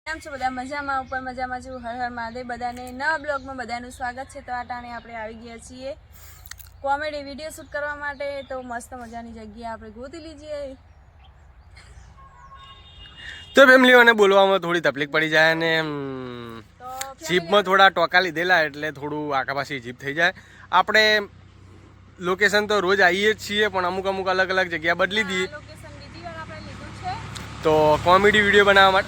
કેમ છો બધા? મજામાં ઉપર મજામાં છું. હર હર મહાદેવ. બધાને નવા બ્લોગમાં બધાનું સ્વાગત છે. તો આ ટાણે આપણે આવી ગયા છીએ કોમેડી વિડીયો શૂટ કરવા માટે. તો મસ્ત મજાની જગ્યા આપણે ગોતી લીજીએ. તો ફેમિલીઓને બોલવામાં થોડી તકલીફ પડી જાય અને જીપમાં થોડા ટોકા લીધેલા એટલે થોડું આખા પાછી જીપ થઈ જાય. આપણે લોકેશન તો રોજ આવીએ જ છીએ પણ અમુક અલગ અલગ જગ્યા બદલી દઈએ. તો કોમેડી વિડીયો બનાવવા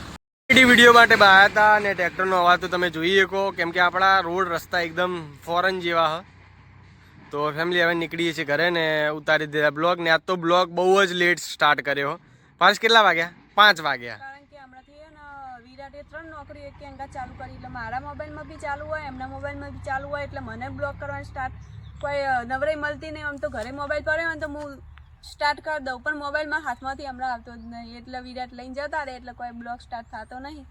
માટે બહાર હતા અને ટ્રેક્ટરનો અવાજ તો તમે જોઈ શકો કેમ કે આપણા રોડ રસ્તા એકદમ ફોરેન જેવા હ. તો ફેમિલી હવે નીકળીએ છીએ ઘરે ને ઉતારી દીધા બ્લોગ ને. આજ તો બ્લોગ બહુ જ લેટ સ્ટાર્ટ કર્યો. પાંચ કેટલા વાગ્યા? 5 વાગ્યા. કારણ કે હમણાંથી વિરાટે 3 નોકરી એક અંગા ચાલુ કરી એટલે મારા મોબાઈલમાં બી ચાલુ હોય, એમના મોબાઈલમાં બી ચાલુ હોય એટલે મને બ્લોગ કરવાનું સ્ટાર્ટ કોઈ નવરાઈ મળતી નહીં. આમ તો ઘરે મોબાઈલ પડ્યો હોય તો હું સ્ટાર્ટ કરી દઉં પણ મોબાઈલમાં હાથમાંથી હમણાં આવતો જ નહીં એટલે વિરાટ લઈને જતા રહે એટલે કોઈ બ્લોગ સ્ટાર્ટ થતો નહીં.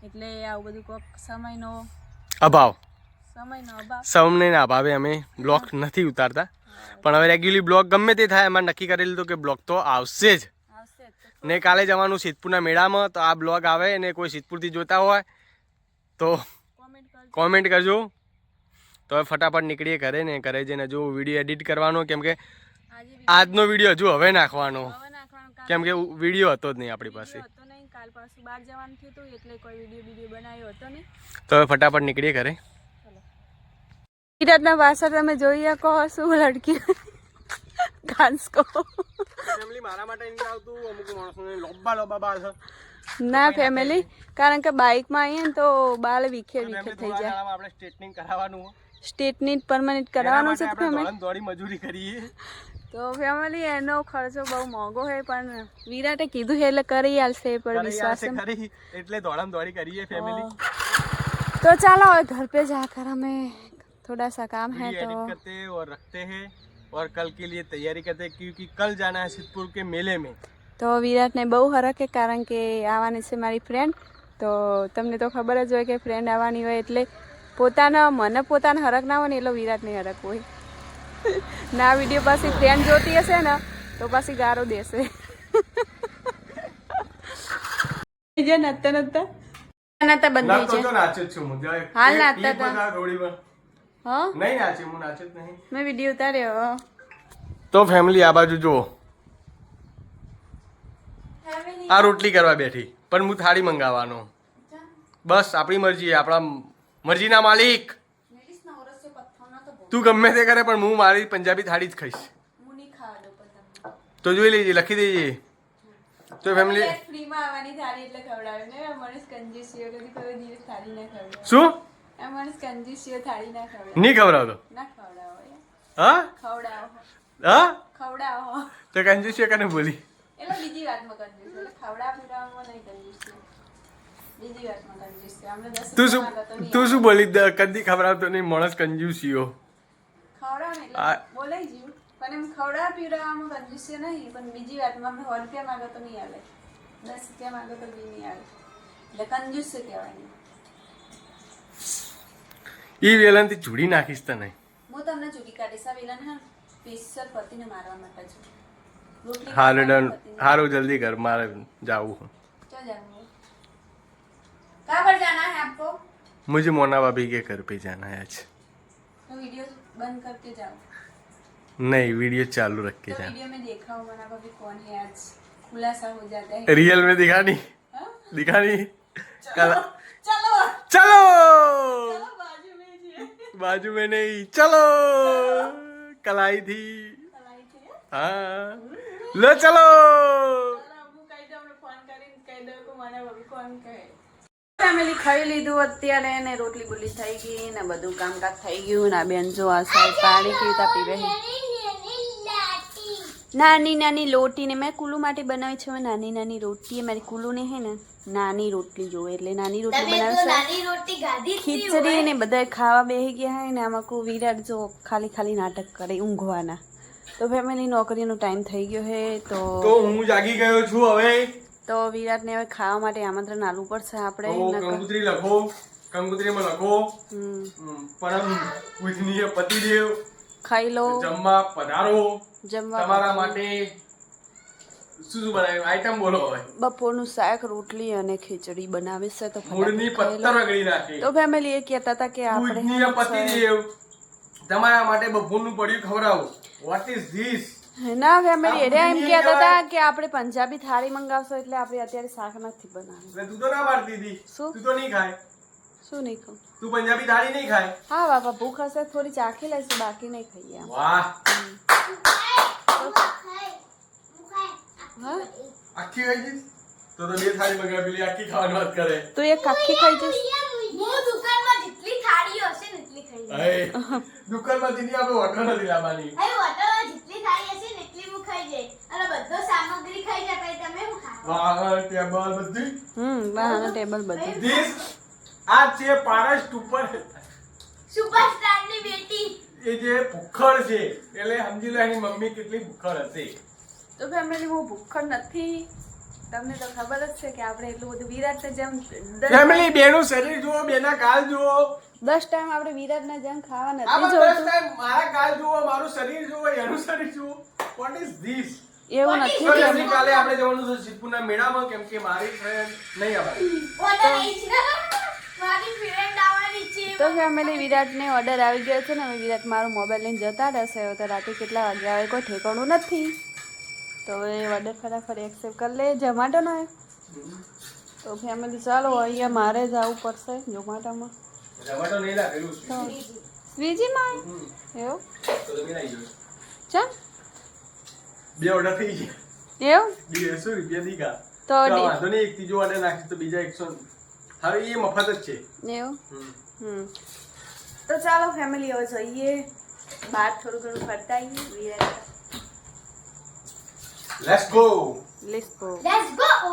એટલે આવું બધું કોઈક સમયનો અભાવ સમયના અભાવે અમે બ્લોગ નથી ઉતારતા. પણ હવે રેગ્યુલર બ્લોગ ગમે તે થાય એમાં નક્કી કરી લીધું કે બ્લોગ તો આવશે જ. ને કાલે જવાનું સિદ્ધપુરના મેળામાં. તો આ બ્લોગ આવે ને કોઈ સિદ્ધપુરથી જોતા હોય તો કોમેન્ટ કરજો. તો હવે ફટાફટ નીકળીએ ઘરે ને ઘરે જઈને જો વિડીયો એડિટ કરવાનો કેમ કે આજનો વિડીયો હજુ હવે નાખવાનો કેમ કે વિડીયો હતો જ નહીં આપણી પાસે. કાલ પાછું બહાર જવાનું થયું હતું એટલે કોઈ વિડીયો બનાવ્યો હતો નહીં. તો હવે ફટાફટ નીકળીએ ઘરે. વિરાટના વાસા તમે જોઈ શકો શું લડકી ઘાસ કો મારા માટે આવતું અમુક માણસોને લોબા બાલ છે ના ફેમિલી કારણ કે બાઇકમાં આવીએ ને તો બાલ વિખેર થઈ જાય. આપણે સ્ટ્રેટનિંગ કરાવવાનું સ્ટ્રેટનિંગ પરમાનન્ટ કરાવવાનું છે દોડી મજૂરી કરીએ તો ફેમિલી એનો ખર્ચો બહુ મોંઘો હોય પણ વિરાટે કીધું છે એટલે કરી આલશે પર વિશ્વાસ એટલે દોડી કરીએ ફેમિલી. तो चलो घर पे जाकर हमें थोड़ा सा काम है तो करते हैं और रखते हैं और कल के लिए तैयारी करते हैं क्योंकि कल जाना है सिद्धपुर के मेले में. तो विराट ने बहु हरख है कारण કે આવવાની છે મારી ફ્રેન્ડ. તો તમને તો ખબર જ હોય કે ફ્રેન્ડ આવવાની હોય એટલે મને પોતાના હરખ ના હોય ને એટલો વિરાટને હરખ હોય. ના વિડીયો પાછી ફ્રેન્ડ જોતી હશે ને તો પાછી ગારો દેશે. નાતા બંધ થઈ જાય હાલ નાતા હતા હા નહીં નાચી હું નાચે જ નહીં. મેં વિડીયો ઉતાર્યો. તો ફેમિલી આ બાજુ જો આ રોટલી કરવા બેઠી પણ હું થાળી મંગાવવાનો. બસ આપણી મરજી, આપણા મરજીના માલિક. તું ગમે તે કરે પણ હું મારી પંજાબી થાળી જ ખાઈશ. તો જોઈ લેજે, લખી દેજે. તો ફેમિલી ફ્રીમાં આવવાની થાળી એટલે ખવડાવે ને મનસ કંજૂસીઓ કદી કોઈ દિવસ થાળી ના ખવડાવે. શું મનસ કંજૂસીઓ થાળી ના ખવડાવે. નહીં ખવડાવતો? ના ખવડાવો. હા ખવડાવો. હા ખવડાવો. તો કંજૂસીઓ કને બોલી? એટલે બીજી વાતમાં કંજૂસ એટલે ખવડાવવામાં નહીં કંજૂસ. બીજી વાતમાં કંજૂસ છે. આપણે 10 તું શું બોલી કદી ખવડાવતો નહીં માણસ કંજૂસીઓ? ખવડાવ ને એટલે બોલાઈ જીવ પણ એમ ખવડાવ પીવડાવવામાં કંજૂસ નહીં પણ બીજી વાતમાં અમે 100 રૂપિયા માંગો તો નહીં આવે, 10 રૂપિયા માંગો તો બી નહીં આવે એટલે કંજૂસ કહેવાય. ઈ વેલનથી ચૂડી નાખીશ તને. હું તમને ચૂડી કાઢીશ. આ વેલન હા સ્પેશિયલ પતિને મારવા માટે છે. હારું જલ્દી કર, મારે જાવું. ચો જાવું? कहाँ पर जाना है आपको? मुझे मोना भाभी के घर पे जाना है आज. तो वीडियो बंद करके जाओ. नहीं, वीडियो चालू रख के जाना. वीडियो में देखा हो मोना भाभी कौन है आज खुलासा हो जाता है. रियल में दिखा नहीं? दिखा नहीं? चलो चलो बाजू में नहीं, चलो कलाई थी. हाँ लो चलो. ફેમિલી ખાઈ લીધું અત્યારે ને રોટલી બોલી થઈ ગઈ ને બધું કામકાજ થઈ ગયું ને બેન જો આ સાઈડ પાણી પીતા પીવે. નાની નાની રોટી ને મેં કુલુ માટે બનાવી છે. નાની નાની રોટી મારી કુલુ ને હે ને નાની રોટલી જોવે એટલે નાની રોટલી બનાવશે. ખીચડી ને બધા ખાવા બેસી ગયા હે ને આમાં કો વિરાટ જો ખાલી નાટક કરે ઊંઘવાના. તો ફેમિલી નોકરીનો ટાઈમ થઈ ગયો હે તો હું જાગી ગયો છું હવે. તો વિરાટ ને હવે ખાવા માટે આમંત્રણ આલવું પડશે આપણે. કંકોત્રી લખો, કંકોત્રીમાં લખો પરમ પૂજનીય પતિદેવ ખાઈ લો, જમવા પધારો, જમવા તમારા માટે શું બનાવ્યું આઈટમ બોલો હવે. બપોરનું શાક રોટલી અને ખીચડી બનાવે છે તો મૂળની ફટાફટ ખાઈ પત્તર લો. રગડી નાખી. તો ફેમિલી એ કહેતા હતા કે આપણે પૂજનીય પતિદેવ તમારા માટે બપોરનું પડ્યું ખવડાવું. What is this? ના ફેમિલી એટલે એમ પૂજનીય કહેતા કહેવાય. હતા કે આપણે પંજાબી થાળી મંગાવશો એટલે આપણે અત્યારે શાક નથી બનાવ્યું. એટલે તું તો ના પાડતી હતી. શું? તું તો નહીં ખાય. શું નહીં કહું? તું પંજાબી થાળી નહીં ખાય. હા બાપા ભૂખ હશે થોડી ચાખી લઈશું બાકી નહીં ખાઈએ આમ. વાહ હા આખી ખાઈ જઈશ તો બે થાળી મંગાવી પેલી આખી ખાવાની વાત કરે. તું એક આખી ખાઈ જઈશ. હું દુકાનમાં જેટલી થાળીઓ હશે ને એટલી ખાઈ લઈશ. હે, દુકાનમાંથી ની આપણે હોટલ નથી લાવવાની. હવે હોટલમાં જેટલી થાળી હશે ને એટલી હું ખાઈ જઈશ. અને બધો સામગ્રી ખાઈ જાય પછી તમે હું ખાઓ? વાહ ટેબલ બધી બહારનું ટેબલ બધું. ધીસ આ છે પારસ ઉપર સુપરસ્ટારની બેટી. એ જે ભૂખડ છે એટલે સમજી લો એની મમ્મી કેટલી ભૂખડ હશે. તો ફેમિલી હું ભૂખડ નથી. તમને તો ખબર જ છે કે આપણે એટલું બધું વિરાટને જેમ ફેમિલી બેનું શરીર જુઓ, બેના ગાલ જુઓ. 10 ટાઈમ આપણે વિરાટને જેમ ખાવા આ નથી બધા જોતું. time મારા ગાલ જુઓ, મારું શરીર જુઓ, એનું શરીર જુઓ. What is this? એવું નથી તો ફેમિલી. કાલે આપણે જવાનું છે સિદ્ધપુરના મેળામાં કેમ કે મારી ફ્રેન્ડ નહીં આવવાની. ઓર્ડર આવી છે. મારી ફ્રેન્ડ આવવાની છે. તો ફેમિલી વિરાટને ઓર્ડર આવી ગયો છે ને હવે વિરાટ મારો મોબાઈલ લઈને જતા રહેશે. હવે તો રાતે કેટલા વાગે આવે કોઈ ઠેકાણું નથી. તો એ ઓર્ડર ફટાફટ એક્સેપ્ટ કરી લે ઝોમેટોનો. તો ફેમિલી ચાલો અહીંયા મારે જ આવવું પડશે ઝોમેટોમાં. ઝોમેટો નહીં લાગેલું છે. તો સ્વીગીમાં હમ. એવું તો તમે લઈ જાઓ. ચમ બે ઓર્ડર થઈ ગયા. એવું 200 રૂપિયા દીધા. તો તો વાંધો નહીં, એક ત્રીજો ઓર્ડર નાખી તો બીજા 100. હવે એ મફત જ છે. એવું હમ. તો ચાલો ફેમિલી હવે જઈએ બહાર થોડું ઘણું ફરતા આવીએ વિરાટ. Let's go. Let's go. Let's go.